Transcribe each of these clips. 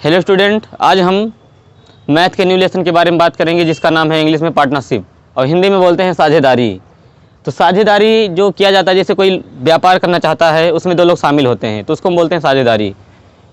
Hello student, आज हम math के न्यू लेसन के बारे में बात करेंगे जिसका नाम है इंग्लिश में पार्टनरशिप और हिंदी में बोलते हैं साझेदारी। तो साझेदारी जो किया जाता है, जैसे कोई व्यापार करना चाहता है उसमें दो लोग शामिल होते हैं तो उसको हम बोलते हैं साझेदारी।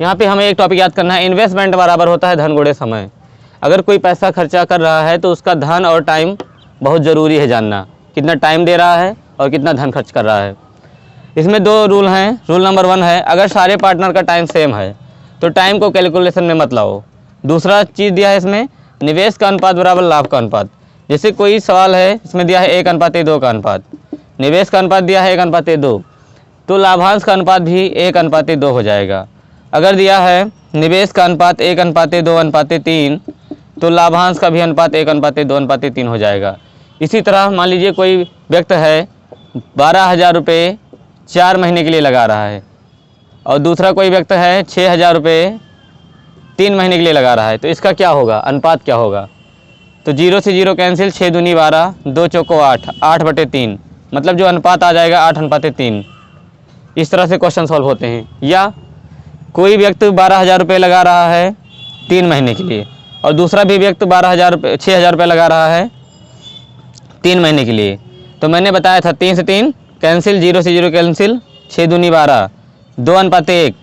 यहाँ पे हमें एक टॉपिक याद करना है, इन्वेस्टमेंट बराबर होता है धन गुणे समय। अगर कोई पैसा खर्चा कर रहा है तो उसका धन और टाइम बहुत ज़रूरी है जानना, कितना टाइम दे रहा है और कितना धन खर्च कर रहा है। इसमें दो रूल हैं। रूल नंबर 1 है, अगर सारे पार्टनर का टाइम सेम है तो टाइम को कैलकुलेशन में मत लाओ। दूसरा चीज़ दिया है इसमें, निवेश का अनुपात बराबर लाभ का अनुपात। जैसे कोई सवाल है, इसमें दिया है 1:2 का अनुपात, निवेश का अनुपात दिया है 1:2, तो लाभांश का अनुपात भी 1:2 हो जाएगा। अगर दिया है निवेश का अनुपात 1:2:3 तो लाभांश का भी अनुपात 1:2:3 हो जाएगा। इसी तरह मान लीजिए कोई व्यक्ति है 12,000 रुपये 4 महीने के लिए लगा रहा है और दूसरा कोई व्यक्ति है 6,000 रुपये 3 महीने के लिए लगा रहा है, तो इसका क्या होगा, अनुपात क्या होगा? तो 0 से 0 कैंसिल, 6 दूनी 12, 2 चौको 8, 8/3, मतलब जो अनुपात आ जाएगा 8:3। इस तरह से क्वेश्चन सॉल्व होते हैं। या कोई व्यक्ति 12,000 रुपये लगा रहा है 3 महीने के लिए और दूसरा भी व्यक्ति 6,000 रुपये लगा रहा है 3 महीने के लिए। तो मैंने बताया था 3 से 3 कैंसिल, 0 से 0 कैंसिल, 6 दूनी 12, 2:1।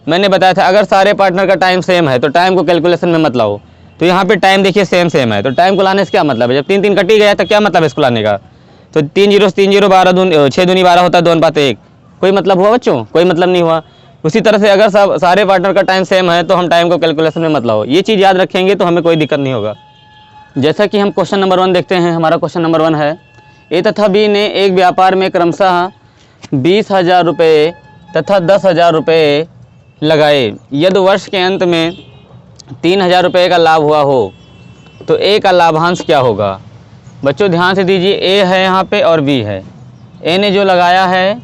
मैंने बताया था अगर सारे पार्टनर का टाइम सेम है तो टाइम को कैलकुलेशन में मत लाओ। तो यहाँ पे टाइम देखिए सेम है, तो टाइम को लाने से क्या मतलब है? जब 3 3 कट ही गया तो क्या मतलब है इसको लाने का? तो 3 0 से 3 0 12 6 दूनी 12 होता है 2:1। कोई मतलब हुआ बच्चों? कोई मतलब नहीं हुआ। उसी तरह से अगर सारे पार्टनर का टाइम सेम है तो हम टाइम को कैलकुलेशन में मत लाओ। ये चीज़ याद रखेंगे तो हमें कोई दिक्कत नहीं होगा। जैसा कि हम क्वेश्चन नंबर 1 देखते हैं। हमारा क्वेश्चन नंबर 1 है, ए तथा बी ने एक व्यापार में क्रमशः 20,000 रुपये तथा 10,000 रुपये लगाए। यदि वर्ष के अंत में 3,000 रुपये का लाभ हुआ हो तो ए का लाभांश क्या होगा? बच्चों ध्यान से दीजिए, ए है यहाँ पे और बी है। ए ने जो लगाया है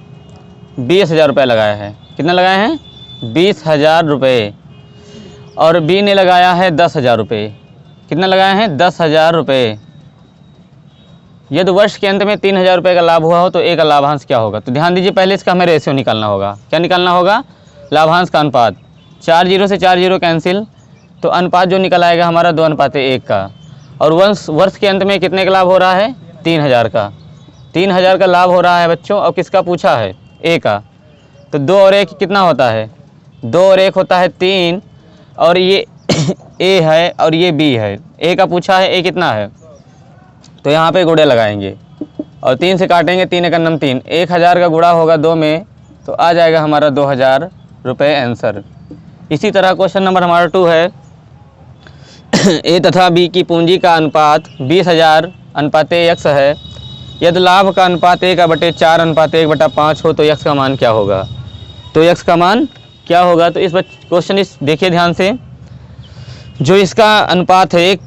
20,000 रुपये लगाया है। कितना लगाए हैं? 20,000 रुपये। और बी ने लगाया है 10,000 रुपये। कितना लगाए हैं? 10,000 रुपये। यदि वर्ष के अंत में 3,000 रुपये का लाभ हुआ हो तो ए का लाभांश क्या होगा? तो ध्यान दीजिए, पहले इसका हमें रेशियो निकालना होगा। क्या निकालना होगा? लाभांश का अनुपात। 4 0 से 4 0 कैंसिल, तो अनुपात जो निकल आएगा हमारा 2:1 का। और वर्ष के अंत में कितने का लाभ हो रहा है? 3,000 का। 3,000 का लाभ हो रहा है बच्चों। और किसका पूछा है? ए का। तो 2 और 1 कितना होता है? 2 और 1 होता है 3। और ये ए है और ये बी है। ए का पूछा है, ए कितना है? तो यहाँ पे गुणे लगाएंगे और 3 से काटेंगे, 3 × 9 3। 1,000 का गुणा होगा 2 में तो आ जाएगा हमारा 2,000 रुपये आंसर। इसी तरह क्वेश्चन नंबर हमारा 2 है, ए तथा बी की पूंजी का अनुपात 20,000:x है। यदि लाभ का अनुपात 1/4:1/5 हो तो x का मान क्या होगा? तो x का मान क्या होगा? तो इस क्वेश्चन देखिए ध्यान से, जो इसका अनुपात है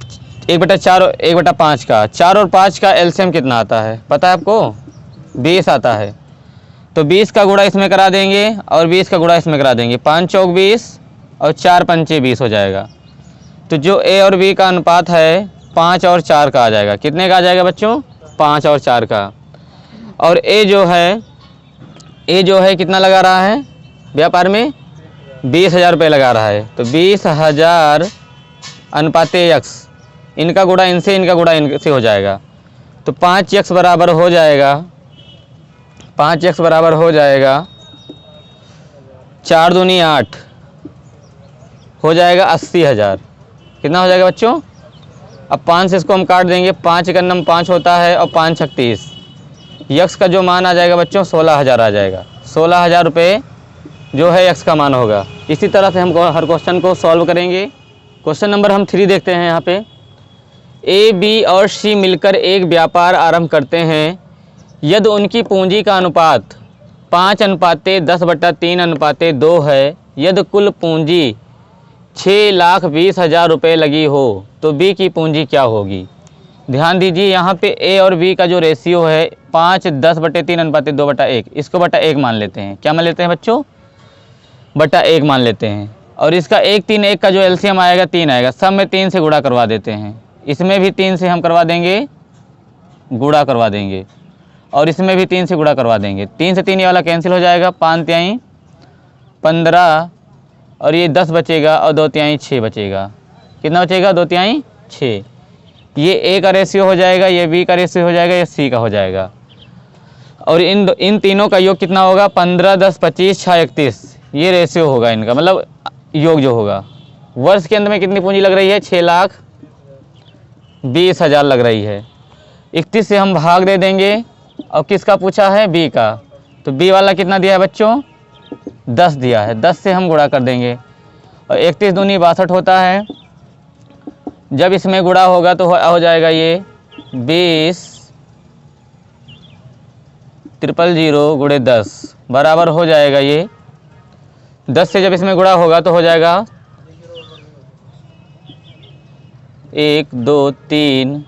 1/4 1/5 का, 4 और 5 का एलसीएम कितना आता है पता है आपको? 20 आता है। तो 20 का गुणा इसमें करा देंगे और 20 का गुणा इसमें करा देंगे, 5 चौक 20 और 4 पंचे 20 हो जाएगा। तो जो ए और बी का अनुपात है 5 और 4 का आ जाएगा। कितने का आ जाएगा बच्चों? 5 और 4 का। और ए जो है कितना लगा रहा है व्यापार में? 20,000 रुपये लगा रहा है। तो 20,000:x, इनका गुणा इनसे, इनका गुणा इनसे हो जाएगा। तो 5x बराबर हो जाएगा 4 दूनी 8 हो जाएगा 80,000। कितना हो जाएगा बच्चों? अब 5 से इसको हम काट देंगे, 5 × 9 5 होता है और 5 × 36। यक्स का जो मान आ जाएगा बच्चों 16,000 आ जाएगा। 16,000 रुपये जो है यक्स का मान होगा। इसी तरह से हम हर क्वेश्चन को सॉल्व करेंगे। क्वेश्चन नंबर हम 3 देखते हैं। यहाँ पे ए, बी और सी मिलकर एक व्यापार आरंभ करते हैं। यदि उनकी पूंजी का अनुपात 5:10/3:2 है। यदि कुल पूंजी 6,20,000 रुपये लगी हो तो बी की पूंजी क्या होगी? ध्यान दीजिए, यहाँ पे ए और बी का जो रेशियो है 5:10/3:2/1, इसको 1 मान लेते हैं। क्या मान लेते हैं बच्चों? 1 मान लेते हैं। और इसका 1 3 1 का जो एलसीएम आएगा 3 आएगा। सब में 3 से गुणा करवा देते हैं। इसमें भी 3 से हम करवा देंगे, गुणा करवा देंगे। और इसमें भी 3 से गुणा करवा देंगे। 3 से 3 ये वाला कैंसिल हो जाएगा, 5 × 3 = 15 और ये 10 बचेगा और 2/3 6 बचेगा। कितना बचेगा? 2/3 6। ये ए का रेशियो हो जाएगा, ये बी का रेशियो हो जाएगा, ये सी का हो जाएगा। और इन तीनों का योग कितना होगा? 15, 10, 25, 6, 31। ये रेशियो होगा इनका, मतलब योग जो होगा। वर्ष के अंत में कितनी पूंजी लग रही है? 6,20,000 लग रही है। 31 से हम भाग दे देंगे। और किसका पूछा है? बी का। तो बी वाला कितना दिया है बच्चों? 10 दिया है। 10 से हम गुणा कर देंगे और 31 दूनी 62 होता है। जब इसमें गुणा होगा तो हो जाएगा ये 20,000 गुणे 10 बराबर हो जाएगा ये 10 से जब इसमें गुणा होगा तो हो जाएगा 1, 2, 3,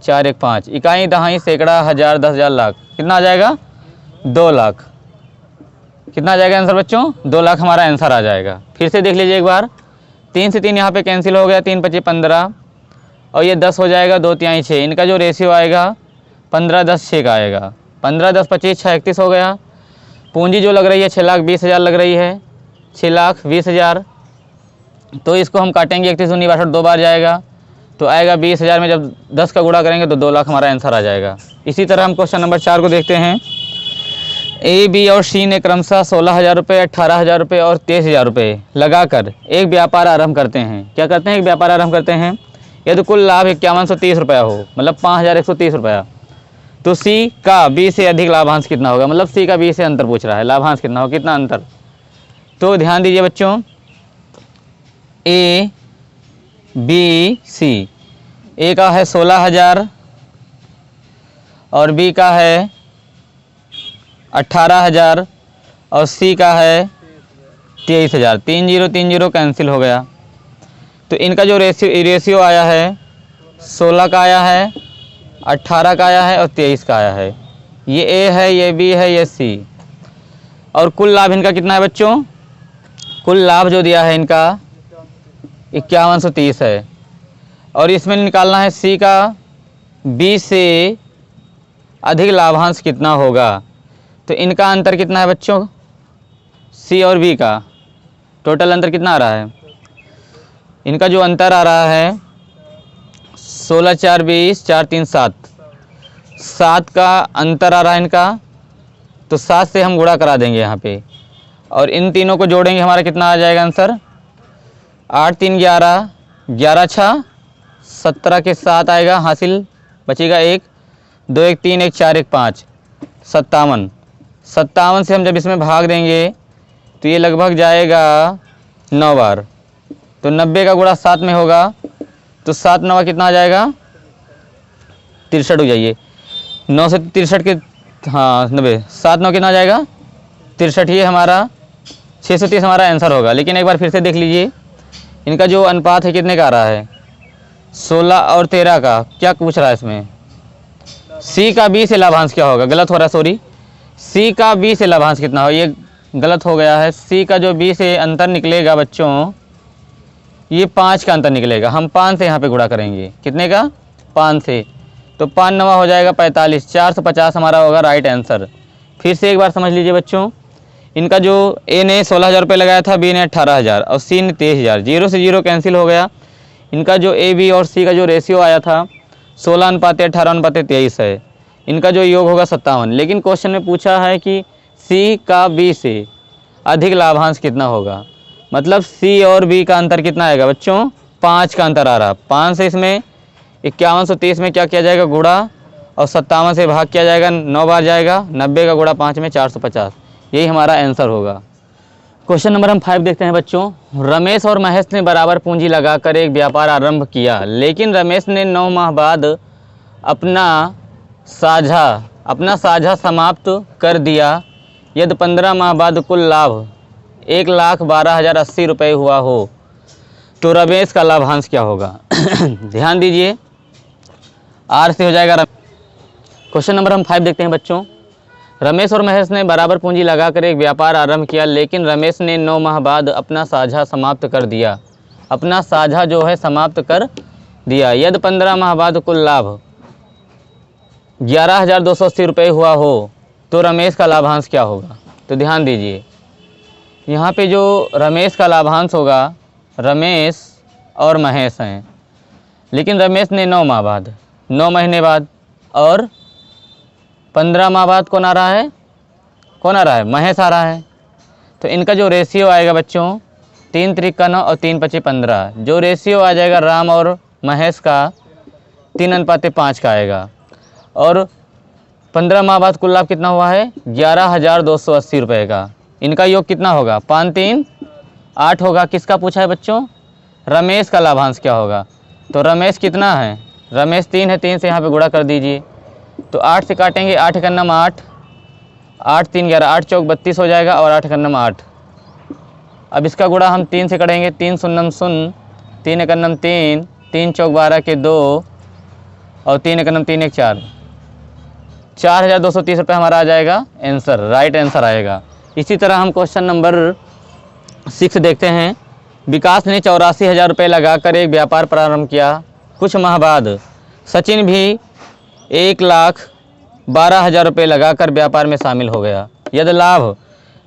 4, 1, 5। इकाई, दहाई, सैकड़ा, हजार, 10,000, लाख। कितना आ जाएगा? 2 लाख। कितना आ जाएगा आंसर बच्चों? 2 लाख हमारा आंसर आ जाएगा। फिर से देख लीजिए एक बार। 3 से 3 यहाँ पे कैंसिल हो गया, 3, 25, 15 और ये 10 हो जाएगा, 2/3 6। इनका जो रेशियो आएगा 15, 10, 6 का आएगा। 15, 10, 25, 6, 31 हो गया। पूंजी जो लग रही है 6,20,000 लग रही है, 6,20,000। तो इसको हम काटेंगे, 31 दूनी 62 2 बार जाएगा तो आएगा 20,000 में जब 10 का गुणा करेंगे तो 2 लाख हमारा आंसर आ जाएगा। इसी तरह हम क्वेश्चन नंबर 4 को देखते हैं। ए, बी और सी ने क्रमशः 16,000 रुपये, 18,000 रुपये और 23,000 रुपये लगाकर एक व्यापार आरंभ करते हैं। क्या करते हैं? एक व्यापार आरंभ करते हैं। यदि कुल लाभ 5130 रुपया हो, मतलब 5,130 रुपया, तो सी का बी से अधिक लाभांश कितना होगा? मतलब सी का बी से अंतर पूछ रहा है, लाभांश कितना हो, कितना अंतर। तो ध्यान दीजिए बच्चों, ए, बी, सी। ए का है 16,000 और बी का है 18,000 और सी का है 23,000। 30 कैंसिल हो गया। तो इनका जो रेशियो आया है 16 का आया है, 18 का आया है और 23 का आया है। ये ए है, ये बी है, ये सी। और कुल लाभ इनका कितना है बच्चों? कुल लाभ जो दिया है इनका 5130 है। और इसमें निकालना है सी का बी से अधिक लाभांश कितना होगा। तो इनका अंतर कितना है बच्चों? सी और बी का टोटल अंतर कितना आ रहा है? इनका जो अंतर आ रहा है 16, 4, 20, 4, 3, 7। 7 का अंतर आ रहा है इनका, तो 7 से हम गुणा करा देंगे यहाँ पे और इन तीनों को जोड़ेंगे, हमारा कितना आ जाएगा आंसर? 8, 3, 11, 11, 6, 17 के 7 आएगा, हासिल बचेगा 1, 2, 1, 3, 1, 4, 1, 5, 57। 57 से हम जब इसमें भाग देंगे तो ये लगभग जाएगा 9 बार। तो 90 का गुणा 7 में होगा तो 7, 9 कितना आ जाएगा? 63 हो जाइए। 9 से 63 के, हाँ 90, 7, 9 कितना आ जाएगा? 63। ये हमारा 630 हमारा आंसर होगा। लेकिन एक बार फिर से देख लीजिए, इनका जो अनुपात है कितने का आ रहा है? 16 और 13 का। क्या पूछ रहा है इसमें? सी का बी से लाभांश क्या होगा? गलत हो रहा है, सॉरी। सी का बी से लाभांश कितना हो, ये गलत हो गया है। सी का जो बी से अंतर निकलेगा बच्चों, ये 5 का अंतर निकलेगा। हम 5 से यहाँ पे गुणा करेंगे, कितने का? 5 से। तो 5, 9 हो जाएगा 45, 450 हमारा होगा राइट आंसर। फिर से एक बार समझ लीजिए बच्चों, इनका जो ए ने 16,000 रुपये लगाया था, बी ने 18,000 और सी ने 23,000। 0 से 0 कैंसिल हो गया। इनका जो ए, बी और सी का जो रेशियो आया था 16:18:23 है। इनका जो योग होगा 57। लेकिन क्वेश्चन में पूछा है कि सी का बी से अधिक लाभांश कितना होगा। मतलब सी और बी का अंतर कितना आएगा बच्चों? 5 का अंतर आ रहा। 5 से इसमें 5130 में क्या किया जाएगा? गुणा, और 57 से भाग किया जाएगा, 9 बार जाएगा। 90 का गुणा 5 में 450। यही हमारा आंसर होगा। क्वेश्चन नंबर हम 5 देखते हैं बच्चों। रमेश और महेश ने बराबर पूंजी लगाकर एक व्यापार आरंभ किया, लेकिन रमेश ने 9 माह बाद अपना साझा समाप्त कर दिया। यदि 15 माह बाद कुल लाभ 1,12,080 रुपये हुआ हो तो रमेश का लाभांश क्या होगा? ध्यान दीजिए, आर से हो जाएगा। क्वेश्चन नंबर हम 5 देखते हैं बच्चों। रमेश और महेश ने बराबर पूंजी लगाकर एक व्यापार आरंभ किया, लेकिन रमेश ने 9 माह बाद अपना साझा समाप्त कर दिया। अपना साझा जो है समाप्त कर दिया। यदि 15 माह बाद कुल लाभ 11,280 रुपये हुआ हो तो रमेश का लाभांश क्या होगा? तो ध्यान दीजिए, यहाँ पे जो रमेश का लाभांश होगा, रमेश और महेश हैं, लेकिन रमेश ने 9 माह बाद, 9 महीने बाद, और 15 माह बाद कौन आ रहा है? कौन आ रहा है? महेश आ रहा है। तो इनका जो रेशियो आएगा बच्चों 3 त्रिक का 9 और 3 पचे 15, जो रेशियो आ जाएगा राम और महेश का 3:5 का आएगा। और 15 माह बाद कुल लाभ कितना हुआ है? 11,280 रुपये का। इनका योग कितना होगा? 5 3 8 होगा। किसका पूछा है बच्चों? रमेश का लाभांश क्या होगा? तो रमेश कितना है? रमेश 3 है, 3 से यहाँ पे गुणा कर दीजिए। तो 8 से काटेंगे, 8 एक अन्नम 8, 8 3 11, 8 चौक 32 हो जाएगा, और 8 एक अन्नम 8। अब इसका गुणा हम 3 से करेंगे, 3 शून्यम 0, 3 एक अन्नम 3, 3 चौक 12 के 2, और 3 एक अन्नम 3 एक 4, 4,230 रुपये हमारा आ जाएगा आंसर, राइट आंसर आएगा। इसी तरह हम क्वेश्चन नंबर 6 देखते हैं। विकास ने 84,000 रुपये लगाकर एक व्यापार प्रारंभ किया। कुछ माह बाद सचिन भी 1,12,000 रुपये लगाकर व्यापार में शामिल हो गया। यदि लाभ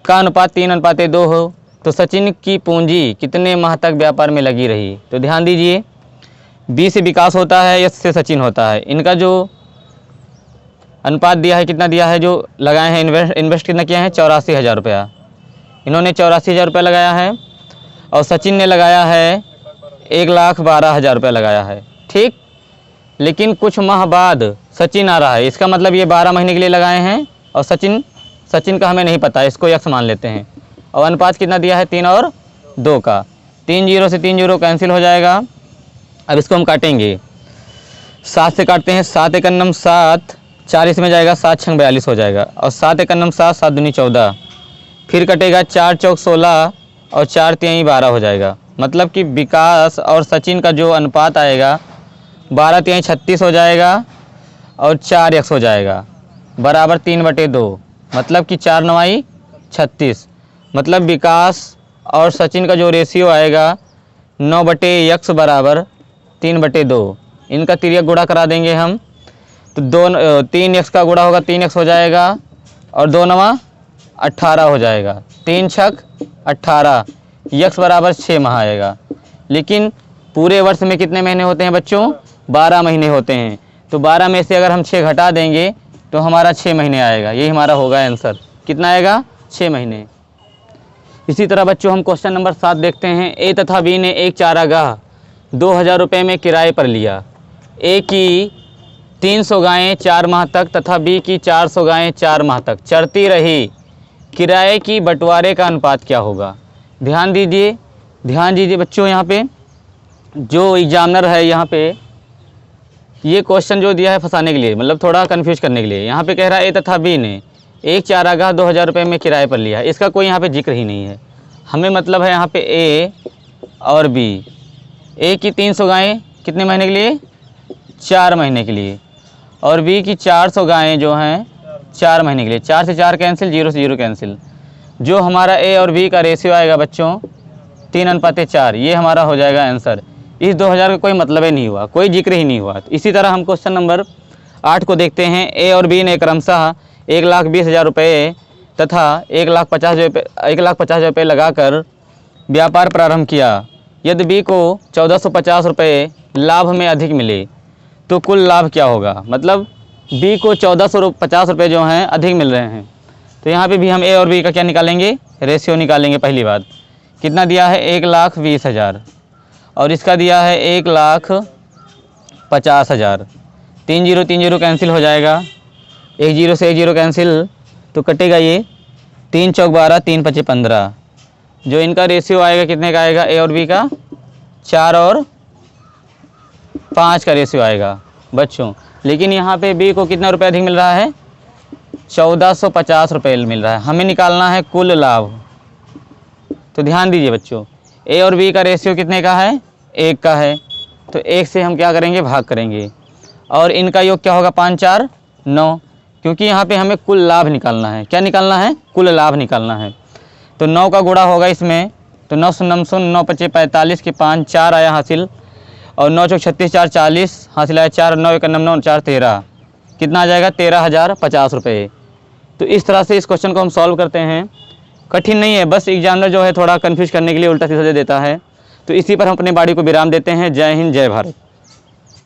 का अनुपात 3:2 हो तो सचिन की पूंजी कितने माह तक व्यापार में लगी रही? तो ध्यान दीजिए, बी से विकास होता है, एस से सचिन होता है। इनका जो अनुपात दिया है, कितना दिया है, जो लगाए हैं, इन्वेस्ट कितना किया है? 84,000 रुपया। इन्होंने 84,000 रुपया लगाया है, और सचिन ने लगाया है 1,12,000 रुपया लगाया है, ठीक। लेकिन कुछ माह बाद सचिन आ रहा है, इसका मतलब ये 12 महीने के लिए लगाए हैं, और सचिन का हमें नहीं पता, इसको यक्स मान लेते हैं। और अनुपात कितना दिया है? 3 और 2 का। 3 0 से 3 0 कैंसिल हो जाएगा। अब इसको हम काटेंगे, 7 से काटते हैं, 7 एक अन्नम 7, 4 इसमें जाएगा, 7 छंग 42 हो जाएगा, और 7 एक अन्नम 7, 7 दूनी 14, फिर कटेगा 4 चौक 16, और 4 3 12 हो जाएगा। मतलब कि विकास और सचिन का जो अनुपात आएगा 12 3 36 हो जाएगा, और 4 x हो जाएगा, बराबर 3/2। मतलब कि 4 9 36। मतलब विकास और सचिन का जो रेशियो आएगा 9/x बराबर 3/2। इनका तिर्यक गुणा करा देंगे हम, तो 3x का गुणा होगा, 3x हो जाएगा, और 2 9 18 हो जाएगा, 3 6 18, x बराबर 6 माह आएगा। लेकिन पूरे वर्ष में कितने महीने होते हैं बच्चों? 12 महीने होते हैं। तो 12 में से अगर हम 6 घटा देंगे तो हमारा 6 महीने आएगा। यही हमारा होगा आंसर। कितना आएगा? 6 महीने। इसी तरह बच्चों हम क्वेश्चन नंबर 7 देखते हैं। ए तथा बी ने एक चारागाह 2,000 रुपये में किराए पर लिया। ए की 300 गायें 4 माह तक तथा बी की 400 गायें 4 माह तक चरती रही। किराए की बंटवारे का अनुपात क्या होगा? ध्यान दीजिए बच्चों, यहाँ पे जो एग्जामिनर है, यहाँ पे ये क्वेश्चन जो दिया है फंसाने के लिए, मतलब थोड़ा कंफ्यूज करने के लिए। यहाँ पे कह रहा है ए तथा बी ने एक चारागाह 2,000 रुपये में किराए पर लिया। इसका कोई यहाँ पे जिक्र ही नहीं है। हमें मतलब है यहाँ पे ए और बी। ए की 300 गायें कितने महीने के लिए? 4 महीने के लिए। और बी की 400 गायें जो हैं 4 महीने के लिए। 4 से 4 कैंसिल, 0 से 0 कैंसिल। जो हमारा ए और बी का रेशियो आएगा बच्चों 3:4, ये हमारा हो जाएगा आंसर। इस 2,000 का कोई मतलब ही नहीं हुआ, कोई जिक्र ही नहीं हुआ। तो इसी तरह हम क्वेश्चन नंबर 8 को देखते हैं। ए और बी ने क्रमशः 1,20,000 रुपये तथा 1,50,000 रुपये लगाकर व्यापार प्रारंभ किया। यदि बी को 1,450 रुपये लाभ में अधिक मिले तो कुल लाभ क्या होगा? मतलब बी को 1,450 रुपये जो हैं अधिक मिल रहे हैं। तो यहाँ पे भी हम ए और बी का क्या निकालेंगे? रेशियो निकालेंगे। पहली बात कितना दिया है? 1,20,000, और इसका दिया है 1,50,000। 3 0 3 0 कैंसिल हो जाएगा, 1 0 से 1 0 कैंसिल, तो कटेगा ये 3 चौक 12, 3 पचे 15। जो इनका रेशियो आएगा कितने का आएगा? ए और बी का 4 और 5 का रेशियो आएगा बच्चों। लेकिन यहाँ पे बी को कितना रुपये अधिक मिल रहा है? 1,450 रुपये मिल रहा है। हमें निकालना है कुल लाभ। तो ध्यान दीजिए बच्चों, ए और बी का रेशियो कितने का है? 1 का है। तो 1 से हम क्या करेंगे? भाग करेंगे। और इनका योग क्या होगा? 5 4 9, क्योंकि यहाँ पे हमें कुल लाभ निकालना है। क्या निकालना है? कुल लाभ निकालना है। तो 9 का गुणा होगा इसमें, तो 9 0 0 9 पचे 45 के 5 4 आया हासिल, और 9 चौक 36 4 40 हासिल आया 4, 9 1 9 4 13। कितना आ जाएगा? 13,050 रुपये। तो इस तरह से इस क्वेश्चन को हम सॉल्व करते हैं। कठिन नहीं है, बस एग्जामिनर जो है थोड़ा कन्फ्यूज करने के लिए उल्टा सीधा दे देता है। तो इसी पर हम अपने बाड़ी को विराम देते हैं। जय हिंद, जय भारत।